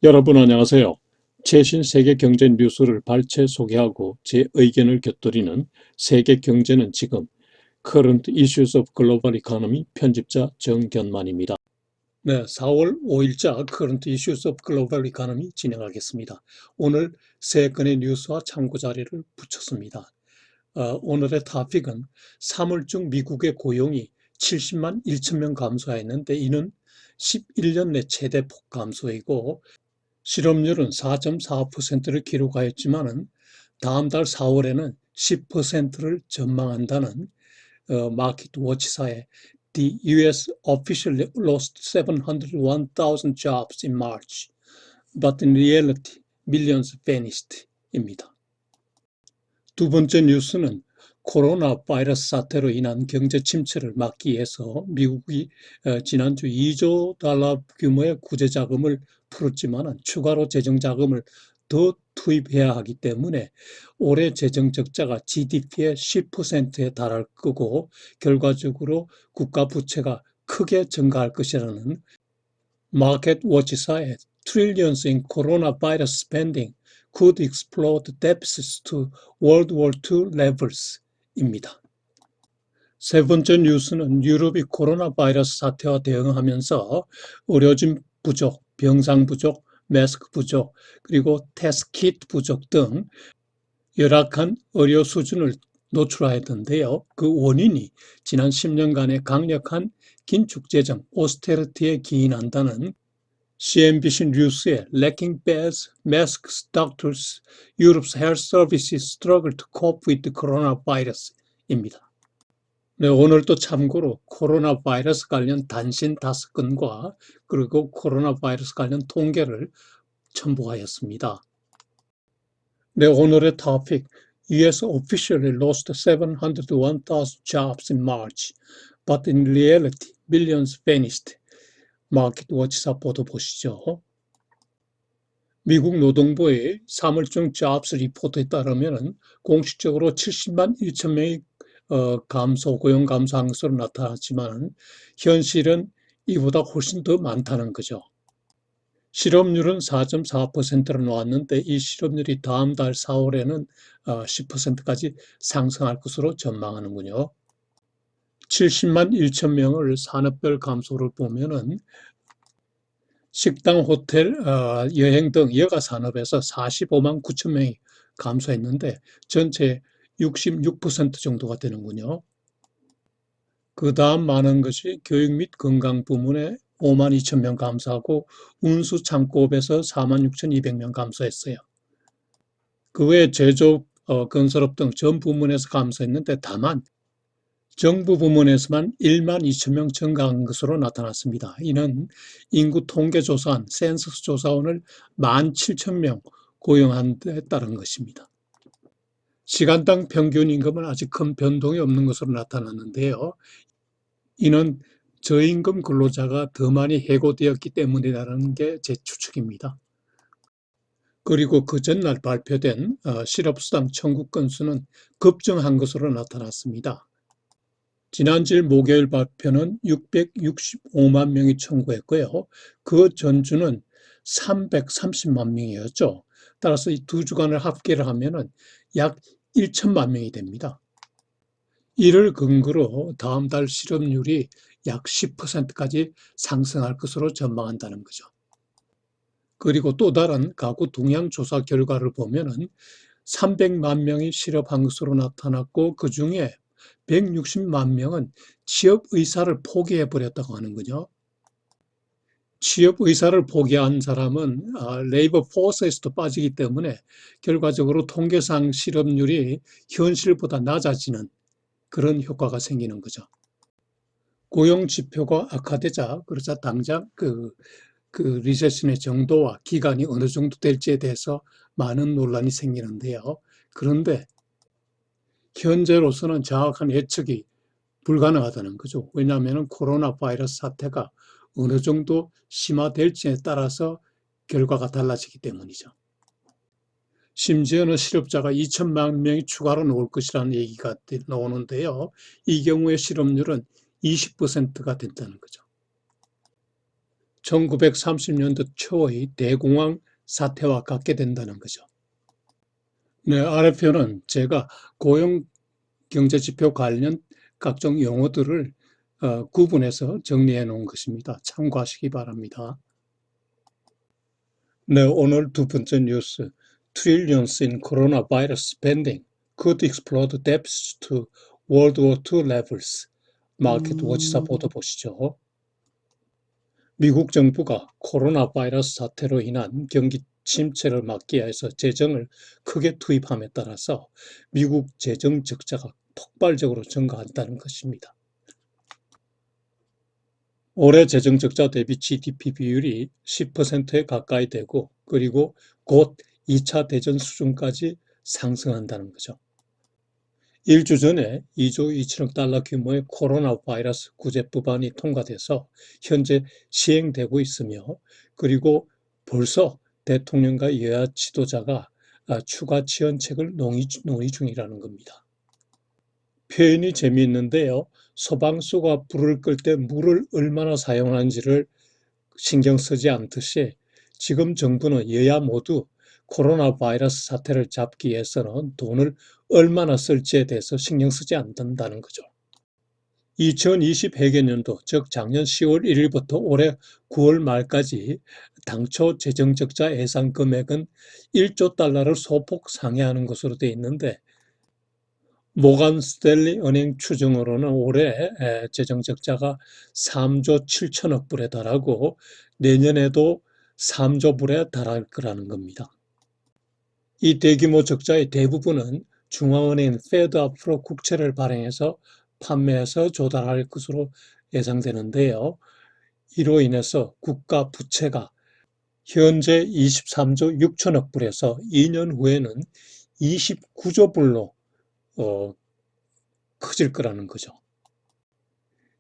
여러분 안녕하세요. 최신 세계 경제 뉴스를 발췌 소개하고 제 의견을 곁들이는 세계 경제는 지금 Current Issues of Global Economy 편집자 정견만입니다. 네, 4월 5일자 Current Issues of Global Economy 진행하겠습니다. 오늘 세 건의 뉴스와 참고 자료를 붙였습니다. 오늘의 토픽은 3월 중 미국의 고용이 70만 1천 명 감소했는데 이는 11년 내 최대폭 감소이고 실업률은 4.4%를 기록하였지만은 다음 달 4월에는 10%를 전망한다는 마켓워치사의 The U.S. officially lost 701,000 jobs in March, but in reality millions vanished입니다. 두 번째 뉴스는 코로나 바이러스 사태로 인한 경제 침체를 막기 위해서 미국이 지난주 2조 달러 규모의 구제 자금을 풀었지만 추가로 재정 자금을 더 투입해야 하기 때문에 올해 재정 적자가 GDP의 10%에 달할 거고 결과적으로 국가 부채가 크게 증가할 것이라는 마켓워치사의 Trillions in Coronavirus Spending could explode deficits to World War II levels입니다. 세 번째 뉴스는 유럽이 코로나 바이러스 사태와 대응하면서 의료진 부족, 병상 부족, 마스크 부족, 그리고 테스트 키트 부족 등 열악한 의료 수준을 노출하였는데요. 그 원인이 지난 10년간의 강력한 긴축재정, 오스테리티에 기인한다는 CNBC 뉴스의 Lacking beds, masks, doctors, Europe's health services struggle to cope with the coronavirus입니다. 네, 오늘 또 참고로 코로나 바이러스 관련 단신 5건과 그리고 코로나 바이러스 관련 통계를 첨부하였습니다. 네, 오늘의 토픽 U.S. officially lost 701,000 jobs in March, but in reality millions vanished. 마켓워치사 보도 보시죠. 미국 노동부의 3월 중 잡스 리포트에 따르면 공식적으로 70만 1천 명이 고용 감소한 것으로 나타났지만 현실은 이보다 훨씬 더 많다는 거죠. 실업률은 4.4%로 나왔는데 이 실업률이 다음 달 4월에는 10%까지 상승할 것으로 전망하는군요. 70만 1천 명을 산업별 감소를 보면은 식당, 호텔, 여행 등 여가 산업에서 45만 9천 명이 감소했는데 전체 66% 정도가 되는군요. 그 다음 많은 것이 교육 및 건강 부문에 5만 2천 명 감소하고 운수 창고업에서 4만 6,200명 감소했어요. 그 외에 제조, 건설업 등 전 부문에서 감소했는데 다만 정부 부문에서만 1만 2천 명 증가한 것으로 나타났습니다. 이는 인구 통계조사원, 센서스 조사원을 1만 7천 명 고용한 데 따른 것입니다. 시간당 평균 임금은 아직 큰 변동이 없는 것으로 나타났는데요. 이는 저임금 근로자가 더 많이 해고되었기 때문이라는 게 제 추측입니다. 그리고 그 전날 발표된 실업수당 청구 건수는 급증한 것으로 나타났습니다. 지난주일 목요일 발표는 665만 명이 청구했고요. 그 전주는 330만 명이었죠. 따라서 이 두 주간을 합계를 하면은 약 1천만 명이 됩니다. 이를 근거로 다음 달 실업률이 약 10%까지 상승할 것으로 전망한다는 거죠. 그리고 또 다른 가구 동향 조사 결과를 보면은 300만 명이 실업한 것으로 나타났고 그 중에 160만 명은 취업 의사를 포기해 버렸다고 하는군요. 취업 의사를 포기한 사람은 레이버 포스에서도 빠지기 때문에 결과적으로 통계상 실업률이 현실보다 낮아지는 그런 효과가 생기는 거죠. 고용 지표가 악화되자 그러자 당장 그 리세션의 정도와 기간이 어느 정도 될지에 대해서 많은 논란이 생기는데요. 그런데 현재로서는 정확한 예측이 불가능하다는 거죠. 왜냐하면 코로나 바이러스 사태가 어느 정도 심화될지에 따라서 결과가 달라지기 때문이죠. 심지어는 실업자가 2천만 명이 추가로 나올 것이라는 얘기가 나오는데요. 이 경우에 실업률은 20%가 된다는 거죠. 1930년도 초의 대공황 사태와 같게 된다는 거죠. 네, 아래표는 제가 고용 경제지표 관련 각종 용어들을 구분해서 정리해 놓은 것입니다. 참고하시기 바랍니다. 네, 오늘 두 번째 뉴스. Trillions in coronavirus spending could explode debts to World War II levels. 마켓 워치사 보도 보시죠. 미국 정부가 코로나 바이러스 사태로 인한 경기 침체를 막기 위해서 재정을 크게 투입함에 따라서 미국 재정 적자가 폭발적으로 증가한다는 것입니다. 올해 재정 적자 대비 GDP 비율이 10%에 가까이 되고 그리고 곧 2차 대전 수준까지 상승한다는 거죠. 1주 전에 2조 2천억 달러 규모의 코로나 바이러스 구제법안이 통과돼서 현재 시행되고 있으며 그리고 벌써 대통령과 여야 지도자가 추가 지원책을 논의 중이라는 겁니다. 표현이 재미있는데요. 소방수가 불을 끌 때 물을 얼마나 사용하는지를 신경 쓰지 않듯이 지금 정부는 여야 모두 코로나 바이러스 사태를 잡기 위해서는 돈을 얼마나 쓸지에 대해서 신경 쓰지 않는다는 거죠. 2020 회계년도, 즉 작년 10월 1일부터 올해 9월 말까지 당초 재정적자 예상 금액은 1조 달러를 소폭 상회하는 것으로 되어 있는데 모간 스탠리 은행 추정으로는 올해 재정적자가 3조 7천억 불에 달하고 내년에도 3조 불에 달할 거라는 겁니다. 이 대규모 적자의 대부분은 중앙은행 페드 앞으로 국채를 발행해서 판매해서 조달할 것으로 예상되는데요. 이로 인해서 국가 부채가 현재 23조 6천억 불에서 2년 후에는 29조 불로 커질 거라는 거죠.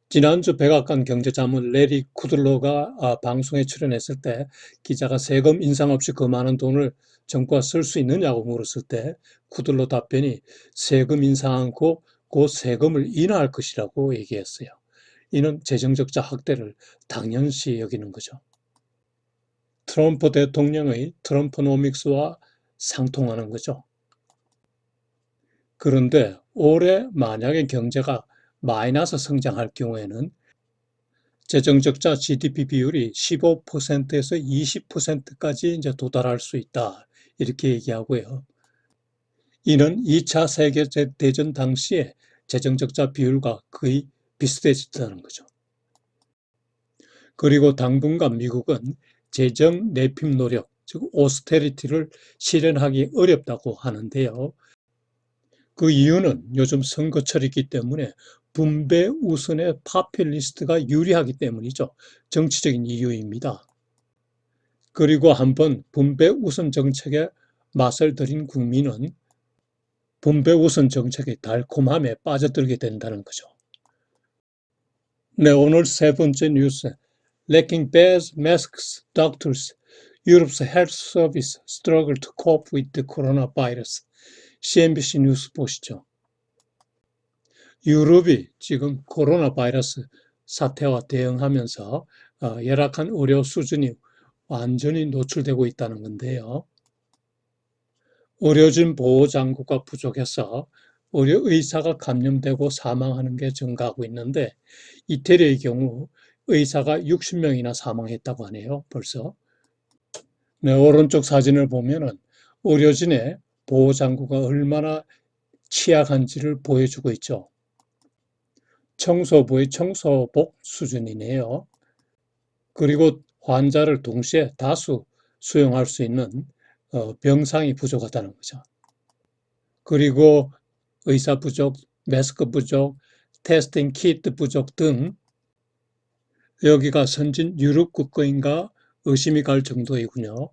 지난주 백악관 경제자문 레리 쿠들로가 방송에 출연했을 때 기자가 세금 인상 없이 그 많은 돈을 정부가 쓸 수 있느냐고 물었을 때 쿠들로 답변이 세금 인상 않고 그 세금을 인하할 것이라고 얘기했어요. 이는 재정적자 확대를 당연시 여기는 거죠. 트럼프 대통령의 트럼프노믹스와 상통하는 거죠. 그런데 올해 만약에 경제가 마이너스 성장할 경우에는 재정적자 GDP 비율이 15%에서 20%까지 이제 도달할 수 있다. 이렇게 얘기하고요. 이는 2차 세계대전 당시에 재정적자 비율과 거의 비슷해졌다는 거죠. 그리고 당분간 미국은 재정 내림 노력, 즉 오스테리티를 실현하기 어렵다고 하는데요. 그 이유는 요즘 선거철이기 때문에 분배 우선의 파퓰리스트가 유리하기 때문이죠. 정치적인 이유입니다. 그리고 한번 분배 우선 정책에 맛을 들인 국민은 분배 우선 정책의 달콤함에 빠져들게 된다는 거죠. 네, 오늘 세 번째 뉴스. Lacking beds, masks, doctors, Europe's health service struggle to cope with the coronavirus. CNBC 뉴스 보시죠. 유럽이 지금 코로나 바이러스 사태와 대응하면서 열악한 의료 수준이 완전히 노출되고 있다는 건데요. 의료진 보호 장구가 부족해서 의료의사가 감염되고 사망하는 게 증가하고 있는데 이태리의 경우 의사가 60명이나 사망했다고 하네요. 벌써. 네, 오른쪽 사진을 보면은 의료진의 보호 장구가 얼마나 취약한지를 보여주고 있죠. 청소부의 청소복 수준이네요. 그리고 환자를 동시에 다수 수용할 수 있는 병상이 부족하다는 거죠. 그리고 의사 부족, 마스크 부족, 테스팅 키트 부족 등 여기가 선진 유럽 국가인가 의심이 갈 정도이군요.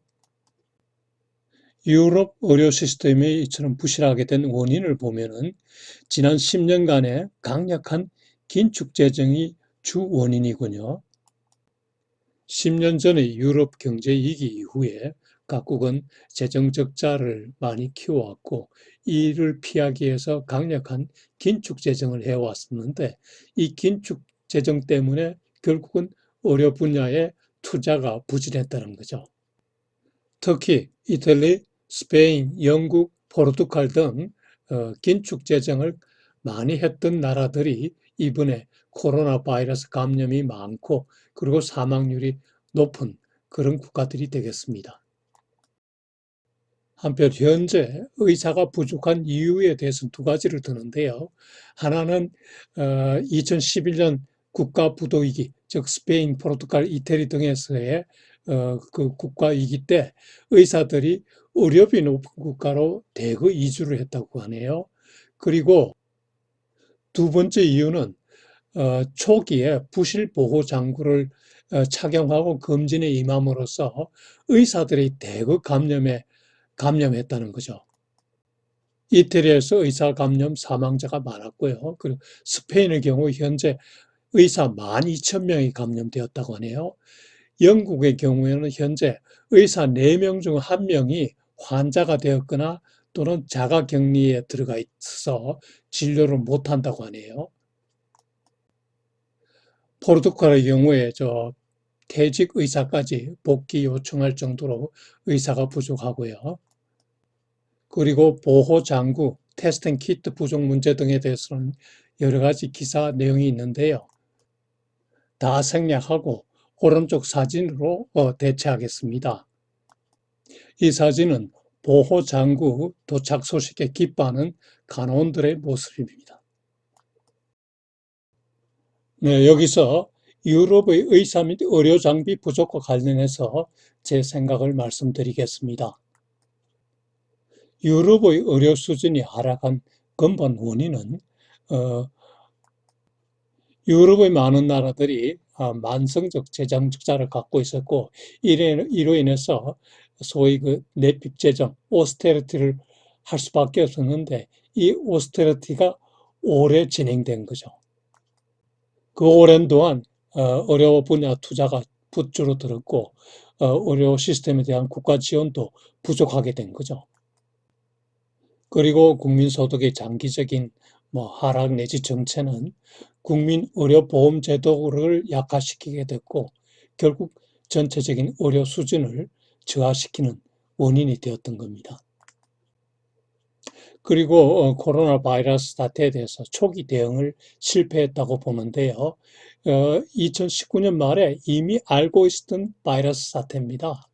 유럽 의료 시스템이 이처럼 부실하게 된 원인을 보면은 지난 10년간의 강력한 긴축 재정이 주 원인이군요. 10년 전의 유럽 경제 위기 이후에 각국은 재정 적자를 많이 키워왔고 이를 피하기 위해서 강력한 긴축 재정을 해왔었는데 이 긴축 재정 때문에 결국은 의료 분야에 투자가 부진했다는 거죠. 특히 이탈리, 스페인, 영국, 포르투갈 등 긴축 재정을 많이 했던 나라들이 이번에 코로나 바이러스 감염이 많고 그리고 사망률이 높은 그런 국가들이 되겠습니다. 한편 현재 의사가 부족한 이유에 대해서 두 가지를 드는데요. 하나는 2011년 국가 부도위기, 즉 스페인, 포르투갈, 이태리 등에서의 그 국가위기 때 의사들이 의료비 높은 국가로 대거 이주를 했다고 하네요. 그리고 두 번째 이유는 초기에 부실 보호 장구를 착용하고 검진에 임함으로써 의사들이 대거 감염했다는 거죠. 이태리에서 의사 감염 사망자가 많았고요. 그리고 스페인의 경우 현재 의사 12,000명이 감염되었다고 하네요. 영국의 경우에는 현재 의사 4명 중 1명이 환자가 되었거나 또는 자가격리에 들어가 있어서 진료를 못한다고 하네요. 포르투갈의 경우에 퇴직 의사까지 복귀 요청할 정도로 의사가 부족하고요. 그리고 보호 장구, 테스팅 키트 부족 문제 등에 대해서는 여러 가지 기사 내용이 있는데요. 다 생략하고 오른쪽 사진으로 대체하겠습니다. 이 사진은 보호 장구 도착 소식에 기뻐하는 간호원들의 모습입니다. 네, 여기서 유럽의 의사 및 의료 장비 부족과 관련해서 제 생각을 말씀드리겠습니다. 유럽의 의료 수준이 하락한 근본 원인은 유럽의 많은 나라들이 만성적 재정 적자를 갖고 있었고 이로 인해서 소위 그 내핍 재정, 오스테리티를 할 수밖에 없었는데 이 오스테리티가 오래 진행된 거죠. 그 오랜 동안 의료 분야 투자가 줄어들었고 의료 시스템에 대한 국가 지원도 부족하게 된 거죠. 그리고 국민소득의 장기적인 하락 내지 정체는 국민의료보험제도를 약화시키게 됐고 결국 전체적인 의료 수준을 저하시키는 원인이 되었던 겁니다. 그리고 코로나 바이러스 사태에 대해서 초기 대응을 실패했다고 보는데요. 2019년 말에 이미 알고 있었던 바이러스 사태입니다.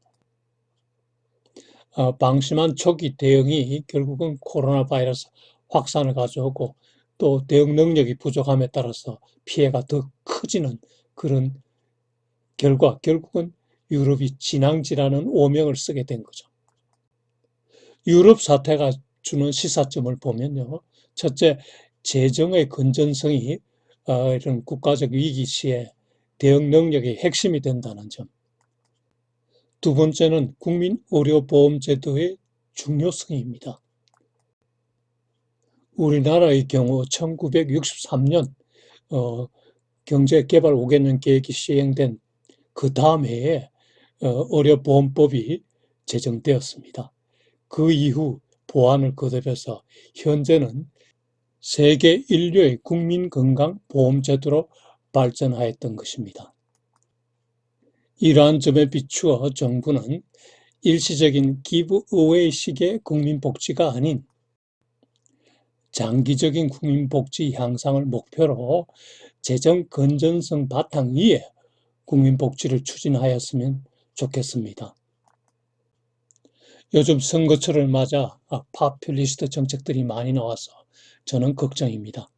방심한 초기 대응이 결국은 코로나 바이러스 확산을 가져오고 또 대응 능력이 부족함에 따라서 피해가 더 커지는 그런 결국은 유럽이 진앙지라는 오명을 쓰게 된 거죠. 유럽 사태가 주는 시사점을 보면요. 첫째, 재정의 건전성이 이런 국가적 위기 시에 대응 능력의 핵심이 된다는 점. 두 번째는 국민의료보험제도의 중요성입니다. 우리나라의 경우 1963년 경제개발 5개년 계획이 시행된 그 다음 해에 의료보험법이 제정되었습니다. 그 이후 보완을 거듭해서 현재는 세계 인류의 국민건강보험제도로 발전하였던 것입니다. 이러한 점에 비추어 정부는 일시적인 기브어웨이식의 국민복지가 아닌 장기적인 국민복지 향상을 목표로 재정 건전성 바탕 위에 국민복지를 추진하였으면 좋겠습니다. 요즘 선거철을 맞아 파퓰리스트 정책들이 많이 나와서 저는 걱정입니다.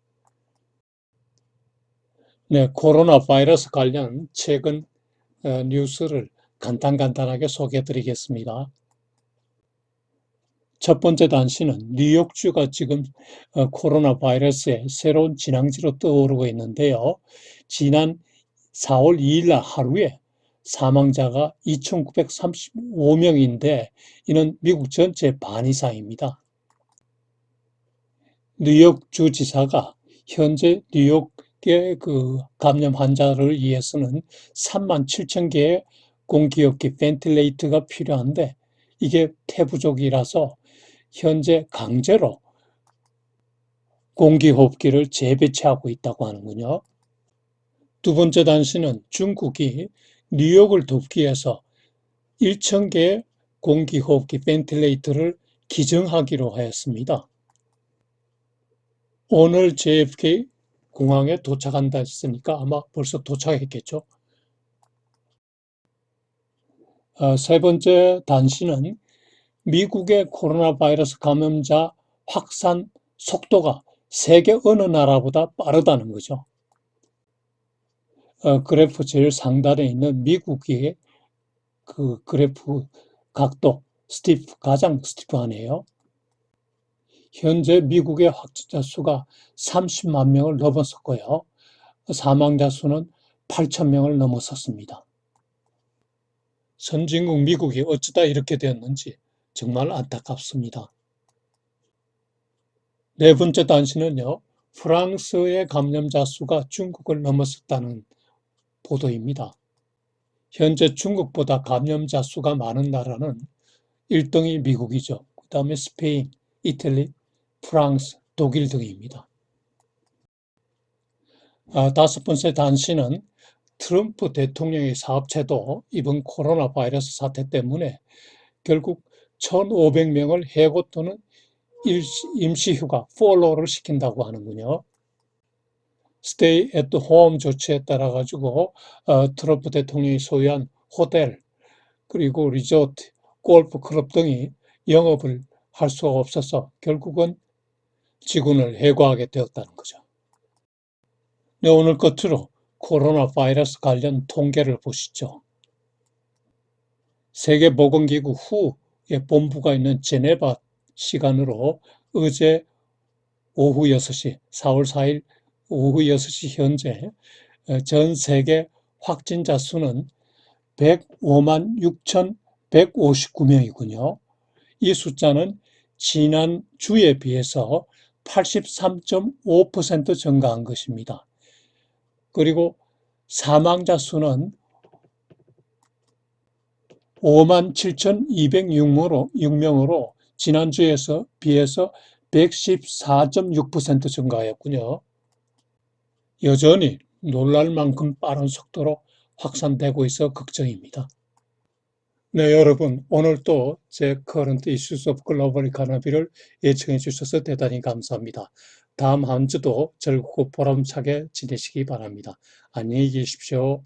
네, 코로나 바이러스 관련 최근 뉴스를 간단하게 소개해 드리겠습니다. 첫 번째 단신은 뉴욕주가 지금 코로나 바이러스의 새로운 진앙지로 떠오르고 있는데요. 지난 4월 2일 날 하루에 사망자가 2,935명인데 이는 미국 전체 반 이상입니다. 뉴욕 주지사가 현재 뉴욕의 그 감염 환자를 위해서는 37,000개의 공기흡기 벤틸레이터가 필요한데 이게 태부족이라서 현재 강제로 공기호흡기를 재배치하고 있다고 하는군요. 두 번째 단신은 중국이 뉴욕을 돕기 위해서 1,000개의 공기호흡기 벤틸레이터를 기증하기로 하였습니다. 오늘 JFK 공항에 도착한다 했으니까 아마 벌써 도착했겠죠. 세 번째 단시는 미국의 코로나 바이러스 감염자 확산 속도가 세계 어느 나라보다 빠르다는 거죠. 그래프 제일 상단에 있는 미국의 그 그래프 각도 가장 스티프하네요. 현재 미국의 확진자 수가 30만 명을 넘었었고요. 사망자 수는 8천 명을 넘었었습니다. 선진국 미국이 어쩌다 이렇게 되었는지 정말 안타깝습니다. 네 번째 단시는요, 프랑스의 감염자 수가 중국을 넘었었다는 보도입니다. 현재 중국보다 감염자 수가 많은 나라는 1등이 미국이죠. 그 다음에 스페인, 이탈리, 프랑스, 독일 등입니다. 다섯 번째 단시는 트럼프 대통령의 사업체도 이번 코로나 바이러스 사태 때문에 결국 1,500명을 해고 또는 임시휴가, furlough를 시킨다고 하는군요. Stay at home 조치에 따라 가지고 트럼프 대통령이 소유한 호텔, 그리고 리조트, 골프 클럽 등이 영업을 할 수가 없어서 결국은 직원을 해고하게 되었다는 거죠. 네, 오늘 끝으로 코로나 바이러스 관련 통계를 보시죠. 세계보건기구 WHO의 본부가 있는 제네바 시간으로 어제 오후 6시, 4월 4일 오후 6시 현재 전 세계 확진자 수는 105만 6,159명이군요. 이 숫자는 지난주에 비해서 83.5% 증가한 것입니다. 그리고 사망자 수는 5만 7,206명으로 지난주에 비해서 114.6% 증가하였군요. 여전히 놀랄 만큼 빠른 속도로 확산되고 있어 걱정입니다. 네, 여러분, 오늘도 제 Current Issues of Global Economy를 예청해 주셔서 대단히 감사합니다. 다음 한 주도 즐겁고 보람차게 지내시기 바랍니다. 안녕히 계십시오.